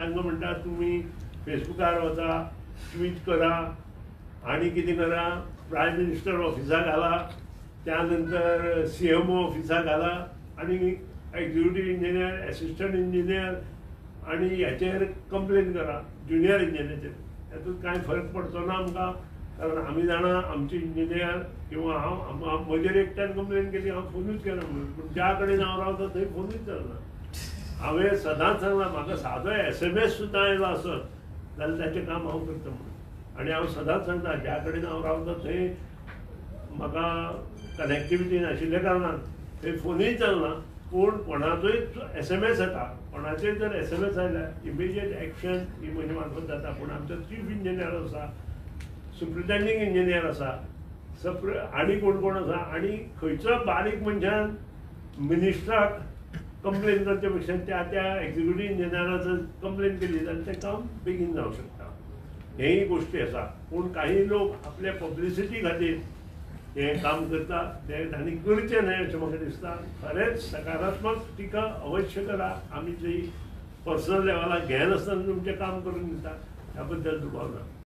तांकां म्हणटा तुमी फेसबुकार वचा, ट्वीट करा आणि कितें करा, प्रायम मिनिस्टर ऑफिसाक घाला, त्यानंतर CMO ऑफिसाक घाला आणि एक्झिक्युटिव्ह इंजिनियर, असिस्टंट इंजिनियर आणि ह्याचेर कंप्लेन करा, ज्युनियर इंजिनियराचेर. हातूंत कांय फरक पडचो ना आमकां, कारण आमी जाणा आमचे इंजिनियर किंवा हांव म्हजेर एकट्यान कंप्लेन केली, हांव फोनूच केना म्हणून. पूण ज्या कडेन हांव रावता थंय फोनूच चलना. हांवें सदांच सांगलां म्हाका सादो SMS सुद्दां येयलो आसत जाल्यार ताचें काम हांव करता म्हणून. आनी हांव सदांच सांगता ज्या कडेन हांव रावता थंय म्हाका कनेक्टिविटी नाशिल्ल्या कारणान थंय फोनूय चलना. पूण कोणाचोय SMS येता, कोणाचेय जर SMS आयल्यार इमिजिएट एक्शन ही म्हजे मार्फत जाता. पूण आमचो चीफ इंजिनियर आसा, सुप्रिटेंडिंग इंजिनियर आसा, आनी कोण कोण आसा, आनी खंयचो बारीक मनशान मिनिस्टराक कंप्लेन करचे पेक्षा त्या एक्झिक्युटिव्ह इंजिनियराचो कंप्लेन केली जाल्यार तें काम बेगीन जावंक शकता. हेय गोश्टी आसा. पूण काही लोक आपल्या पब्लिसिटी खातीर हे काम करता, ते तांणी करचें न्हय अशें म्हाका दिसता. खरेंच सकारात्मक टिका अवश्य करा. आमी थंय पर्सनल लेवलाक घेनासतना तुमचें काम करून दिता, ह्या बद्दल दुबाव ना.